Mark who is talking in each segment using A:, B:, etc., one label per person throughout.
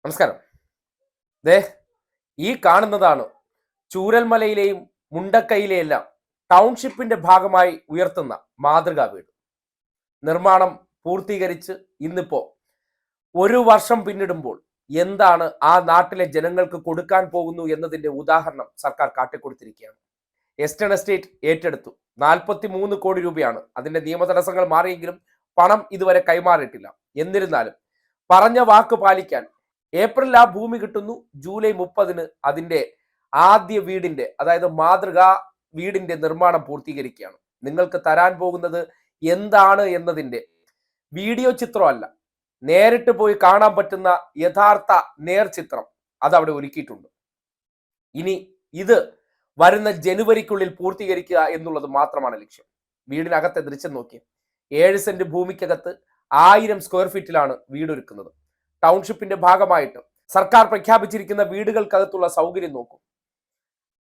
A: നമസ്കാരം. ദേ ഈ കാണുന്നതാണ് ചൂരൽമലയിലെയും മുണ്ടക്കൈയിലെയെല്ലാം ടൗൺഷിപ്പിന്റെ ഭാഗമായി ഉയർത്തുന്ന മാതൃകാ വീട്. നിർമ്മാണം പൂർത്തീകരിച്ച് ഇന്നിപ്പോ ഒരു വർഷം പിന്നിടുമ്പോൾ എന്താണ് ആ നാട്ടിലെ ജനങ്ങൾക്ക് കൊടുക്കാൻ പോകുന്നു എന്നതിന്റെ ഉദാഹരണം സർക്കാർ കാട്ടിക്കൊടുത്തിരിക്കുകയാണ്. എസ്റ്റേൺ എസ്റ്റേറ്റ് ഏറ്റെടുത്തു. 43 കോടി രൂപയാണ്. അതിന്റെ നിയമ തടസ്സങ്ങൾ മാറിയെങ്കിലും പണം ഇതുവരെ കൈമാറിയിട്ടില്ല. എന്നിരുന്നാലും പറഞ്ഞ വാക്ക് പാലിക്കാൻ ഏപ്രിൽ ആ ഭൂമി കിട്ടുന്നു. ജൂലൈ 30 അതിന്റെ ആദ്യ വീടിന്റെ, അതായത് മാതൃകാ വീടിന്റെ നിർമ്മാണം പൂർത്തീകരിക്കുകയാണ്. നിങ്ങൾക്ക് തരാൻ പോകുന്നത് എന്താണ് എന്നതിന്റെ വീഡിയോ ചിത്രമല്ല, നേരിട്ട് പോയി കാണാൻ പറ്റുന്ന യഥാർത്ഥ നേർചിത്രം അതവിടെ ഒരുക്കിയിട്ടുണ്ട്. ഇനി ഇത് വരുന്ന ജനുവരിക്കുള്ളിൽ പൂർത്തീകരിക്കുക എന്നുള്ളത് മാത്രമാണ് ലക്ഷ്യം. വീടിനകത്തെ ദൃശ്യം നോക്കി, 7 സെന്റ് ഭൂമിക്കകത്ത് 1000 സ്ക്വയർ ഫീറ്റിലാണ് വീടൊരുക്കുന്നത്. ടൗൺഷിപ്പിന്റെ ഭാഗമായിട്ട് സർക്കാർ പ്രഖ്യാപിച്ചിരിക്കുന്ന വീടുകൾക്കകത്തുള്ള സൗകര്യം നോക്കും.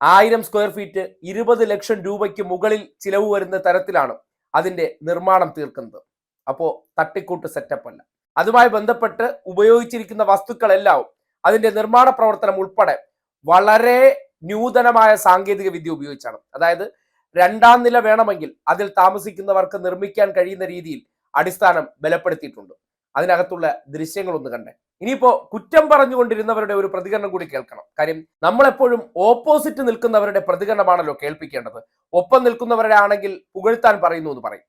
A: 1000 സ്ക്വയർ ഫീറ്റ് 20 ലക്ഷം രൂപയ്ക്ക് മുകളിൽ ചിലവ് വരുന്ന തരത്തിലാണ് അതിന്റെ നിർമ്മാണം തീർക്കുന്നത്. അപ്പോ തട്ടിക്കൂട്ട് സെറ്റപ്പ് അല്ല. അതുമായി ബന്ധപ്പെട്ട് ഉപയോഗിച്ചിരിക്കുന്ന വസ്തുക്കളെല്ലാം അതിന്റെ നിർമ്മാണ പ്രവർത്തനം ഉൾപ്പെടെ വളരെ നൂതനമായ സാങ്കേതിക വിദ്യ ഉപയോഗിച്ചാണ്. അതായത് 2ാം നില വേണമെങ്കിൽ അതിൽ താമസിക്കുന്നവർക്ക് നിർമ്മിക്കാൻ കഴിയുന്ന രീതിയിൽ അടിസ്ഥാനം ബലപ്പെടുത്തിയിട്ടുണ്ട്. അതിനകത്തുള്ള ദൃശ്യങ്ങളൊന്ന് കണ്ടേ. ഇനിയിപ്പോ കുറ്റം പറഞ്ഞുകൊണ്ടിരുന്നവരുടെ ഒരു പ്രതികരണം കൂടി കേൾക്കണം. കാര്യം നമ്മളെപ്പോഴും ഓപ്പോസിറ്റ് നിൽക്കുന്നവരുടെ പ്രതികരണമാണല്ലോ കേൾപ്പിക്കേണ്ടത്. ഒപ്പം നിൽക്കുന്നവരുടെ ആണെങ്കിൽ പുകഴ്ത്താൻ പറയുന്നു എന്ന് പറയും.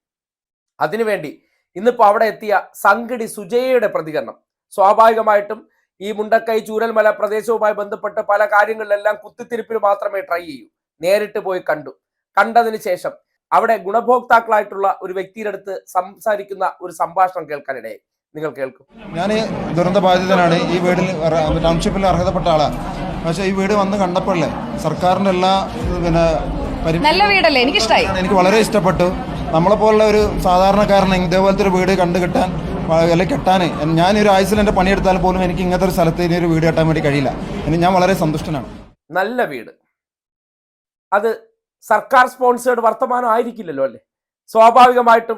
A: അതിനുവേണ്ടി ഇന്നിപ്പോ അവിടെ എത്തിയ സംഗടി സുജയയുടെ പ്രതികരണം സ്വാഭാവികമായിട്ടും ഈ മുണ്ടക്കൈ ചൂരൽമല പ്രദേശവുമായി ബന്ധപ്പെട്ട് പല കാര്യങ്ങളിലെല്ലാം കുത്തിത്തിരിപ്പിന് മാത്രമേ ട്രൈ ചെയ്യൂ. നേരിട്ട് പോയി കണ്ടതിന് ശേഷം അവിടെ ഗുണഭോക്താക്കളായിട്ടുള്ള ഒരു വ്യക്തിയുടെ അടുത്ത് സംസാരിക്കുന്ന ഒരു സംഭാഷണം കേൾക്കാനിടയായി. നിങ്ങൾ കേൾക്കും.
B: ഞാൻ ദുരന്ത ബാധിതനാണ്. ഈ വീടിൽ ടൗൺഷിപ്പിൽ അർഹതപ്പെട്ട ആളാണ്. പക്ഷേ ഈ വീട് വന്ന് കണ്ടപ്പോഴല്ലേ സർക്കാരിൻ്റെ എല്ലാ
C: നല്ല വീടല്ലേ, എനിക്കിഷ്ടമായി.
B: എനിക്ക് വളരെ ഇഷ്ടപ്പെട്ടു. നമ്മളെപ്പോലുള്ള ഒരു സാധാരണക്കാരന് ഇതേപോലത്തെ ഒരു വീട് കിട്ടാൻ അല്ലെങ്കിൽ കെട്ടാൻ ഞാനൊരു ആയുസിൽ എൻ്റെ പണിയെടുത്താൽ പോലും എനിക്ക് ഇങ്ങനത്തെ ഒരു സ്ഥലത്ത് ഇനി ഒരു വീട് കെട്ടാൻ വേണ്ടി കഴിയില്ല. ഞാൻ വളരെ സന്തുഷ്ടനാണ്.
A: നല്ല വീട്, അത് സർക്കാർ സ്പോൺസേഡ് വർത്തമാനം ആയിരിക്കില്ലല്ലോ അല്ലേ. സ്വാഭാവികമായിട്ടും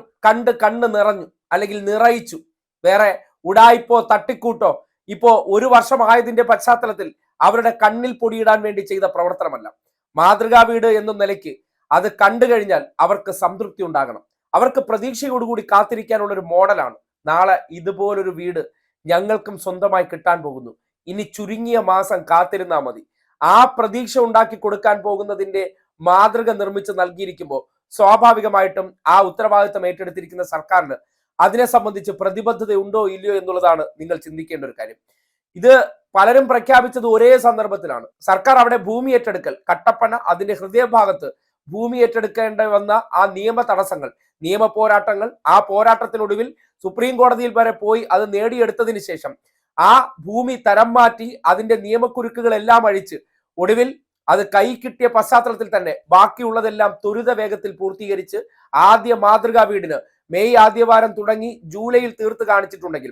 A: കണ്ണ് നിറഞ്ഞു അല്ലെങ്കിൽ നിറയിച്ചു. വേറെ ഉടായിപ്പോ തട്ടിക്കൂട്ടോ ഇപ്പോ ഒരു വർഷമായതിന്റെ പശ്ചാത്തലത്തിൽ അവരുടെ കണ്ണിൽ പൊടിയിടാൻ വേണ്ടി ചെയ്ത പ്രവർത്തനമല്ല. മാതൃകാ വീട് എന്ന നിലയ്ക്ക് അത് കണ്ടു കഴിഞ്ഞാൽ അവർക്ക് സംതൃപ്തി ഉണ്ടാകണം. അവർക്ക് പ്രതീക്ഷയോടുകൂടി കാത്തിരിക്കാനുള്ള ഒരു മോഡലാണ്. നാളെ ഇതുപോലൊരു വീട് ഞങ്ങൾക്കും സ്വന്തമായി കിട്ടാൻ പോകുന്നു. ഇനി ചുരുങ്ങിയ മാസം കാത്തിരുന്നാൽ മതി. ആ പ്രതീക്ഷ ഉണ്ടാക്കി കൊടുക്കാൻ പോകുന്നതിന്റെ മാതൃക നിർമ്മിച്ച് നൽകിയിരിക്കുമ്പോൾ സ്വാഭാവികമായിട്ടും ആ ഉത്തരവാദിത്തം ഏറ്റെടുത്തിരിക്കുന്ന സർക്കാരിന് അതിനെ സംബന്ധിച്ച് പ്രതിബദ്ധത ഉണ്ടോ ഇല്ലയോ എന്നുള്ളതാണ് നിങ്ങൾ ചിന്തിക്കേണ്ട ഒരു കാര്യം. ഇത് പലരും പ്രഖ്യാപിച്ചത് ഒരേ സന്ദർഭത്തിലാണ്. സർക്കാർ അവിടെ ഭൂമി ഏറ്റെടുക്കൽ, കട്ടപ്പന അതിന്റെ ഹൃദയഭാഗത്ത് ഭൂമി ഏറ്റെടുക്കേണ്ട വന്ന ആ നിയമ തടസ്സങ്ങൾ, നിയമ പോരാട്ടങ്ങൾ, ആ പോരാട്ടത്തിനൊടുവിൽ സുപ്രീം കോടതിയിൽ വരെ പോയി അത് നേടിയെടുത്തതിന് ശേഷം ആ ഭൂമി തരം മാറ്റി അതിന്റെ നിയമക്കുരുക്കുകളെല്ലാം അഴിച്ച് ഒടുവിൽ അത് കൈ കിട്ടിയ പശ്ചാത്തലത്തിൽ തന്നെ ബാക്കിയുള്ളതെല്ലാം ത്വരിത വേഗത്തിൽ പൂർത്തീകരിച്ച് ആദ്യ മാതൃകാ വീടിന് മെയ് ആദ്യവാരം തുടങ്ങി ജൂലൈയിൽ തീർത്ത് കാണിച്ചിട്ടുണ്ടെങ്കിൽ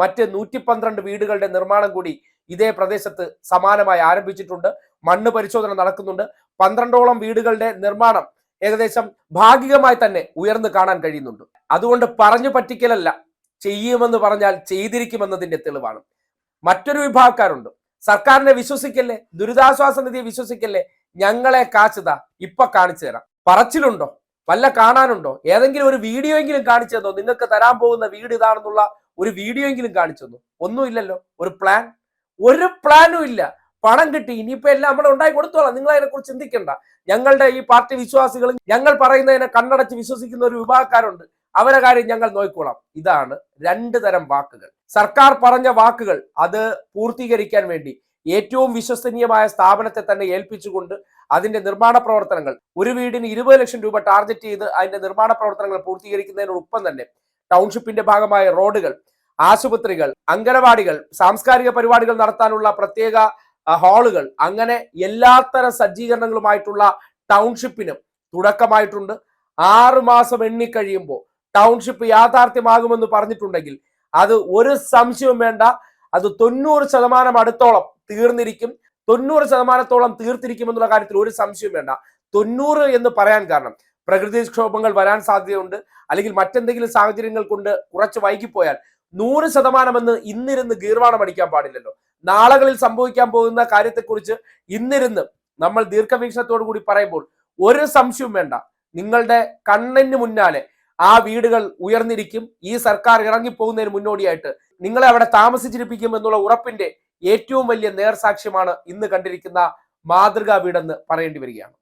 A: മറ്റ് 112 വീടുകളുടെ നിർമ്മാണം കൂടി ഇതേ പ്രദേശത്ത് സമാനമായി ആരംഭിച്ചിട്ടുണ്ട്. മണ്ണ് പരിശോധന നടക്കുന്നുണ്ട്. 12ഓളം വീടുകളുടെ നിർമ്മാണം ഏകദേശം ഭാഗികമായി തന്നെ ഉയർന്നു കാണാൻ കഴിയുന്നുണ്ട്. അതുകൊണ്ട് പറഞ്ഞു പറ്റിക്കലല്ല, ചെയ്യുമെന്ന് പറഞ്ഞാൽ ചെയ്തിരിക്കുമെന്നതിന്റെ തെളിവാണ്. മറ്റൊരു വിഭാഗക്കാരുണ്ട്, സർക്കാരിനെ വിശ്വസിക്കല്ലേ, ദുരിതാശ്വാസ നിധിയെ വിശ്വസിക്കല്ലേ, ഞങ്ങളെ കാച്ചുതാ, ഇപ്പൊ കാണിച്ചു തരാം. പറച്ചിലുണ്ടോ? വല്ല കാണാനുണ്ടോ? ഏതെങ്കിലും ഒരു വീഡിയോ എങ്കിലും കാണിച്ചു തന്നോ? നിങ്ങൾക്ക് തരാൻ പോകുന്ന വീട് ഇതാണെന്നുള്ള ഒരു വീഡിയോ എങ്കിലും കാണിച്ചു തന്നു? ഒന്നുമില്ലല്ലോ. ഒരു പ്ലാനും ഇല്ല. പണം കിട്ടി, ഇനിയിപ്പോ എല്ലാം നമ്മൾ ഉണ്ടായി കൊടുത്തോളാം, നിങ്ങൾ അതിനെക്കുറിച്ച് ചിന്തിക്കണ്ട. ഞങ്ങളുടെ ഈ പാർട്ടി വിശ്വാസികൾ ഞങ്ങൾ പറയുന്നതിനെ കണ്ണടച്ച് വിശ്വസിക്കുന്ന ഒരു വിഭാഗക്കാരുണ്ട്, അവരെ കാര്യം ഞങ്ങൾ നോക്കിക്കോളാം. ഇതാണ് 2 തരം വാക്കുകൾ. സർക്കാർ പറഞ്ഞ വാക്കുകൾ അത് പൂർത്തീകരിക്കാൻ വേണ്ടി ഏറ്റവും വിശ്വസനീയമായ സ്ഥാപനത്തെ തന്നെ ഏൽപ്പിച്ചുകൊണ്ട് അതിന്റെ നിർമ്മാണ പ്രവർത്തനങ്ങൾ, ഒരു വീടിന് 20 ലക്ഷം രൂപ ടാർഗറ്റ് ചെയ്ത് അതിന്റെ നിർമ്മാണ പ്രവർത്തനങ്ങൾ പൂർത്തീകരിക്കുന്നതിനോടൊപ്പം തന്നെ ടൗൺഷിപ്പിന്റെ ഭാഗമായ റോഡുകൾ, ആശുപത്രികൾ, അംഗനവാടികൾ, സാംസ്കാരിക പരിപാടികൾ നടത്താനുള്ള പ്രത്യേക ഹാളുകൾ, അങ്ങനെ എല്ലാത്തരം സജ്ജീകരണങ്ങളുമായിട്ടുള്ള ടൗൺഷിപ്പിനും തുടക്കമായിട്ടുണ്ട്. 6 മാസം എണ്ണിക്കഴിയുമ്പോൾ ടൗൺഷിപ്പ് യാഥാർത്ഥ്യമാകുമെന്ന് പറഞ്ഞിട്ടുണ്ടെങ്കിൽ അത് ഒരു സംശയവും വേണ്ട, അത് 90% അടുത്തോളം തീർന്നിരിക്കും. 90% തീർത്തിരിക്കും എന്നുള്ള കാര്യത്തിൽ ഒരു സംശയവും വേണ്ട. 90 എന്ന് പറയാൻ കാരണം പ്രകൃതിക്ഷോഭങ്ങൾ വരാൻ സാധ്യതയുണ്ട്, അല്ലെങ്കിൽ മറ്റെന്തെങ്കിലും സാഹചര്യങ്ങൾ കൊണ്ട് കുറച്ച് വൈകിപ്പോയാൽ 100% എന്ന് ഇന്നിരുന്ന് ഗീർവാണം അടിക്കാൻ പാടില്ലല്ലോ. നാളുകളിൽ സംഭവിക്കാൻ പോകുന്ന കാര്യത്തെക്കുറിച്ച് ഇന്നിരുന്ന് നമ്മൾ ദീർഘവീക്ഷണത്തോടു കൂടി പറയുമ്പോൾ ഒരു സംശയവും വേണ്ട, നിങ്ങളുടെ കണ്ണിന് മുന്നാലെ ആ വീടുകൾ ഉയർന്നിരിക്കും. ഈ സർക്കാർ ഇറങ്ങിപ്പോകുന്നതിന് മുന്നോടിയായിട്ട് നിങ്ങളെ അവിടെ താമസിച്ചിരിപ്പിക്കും എന്നുള്ള ഉറപ്പിന്റെ ഏറ്റവും വലിയ നേർസാക്ഷ്യമാണ് ഇന്ന് കണ്ടിരിക്കുന്ന മാതൃകാ വീടെന്ന് പറയേണ്ടി വരികയാണ്.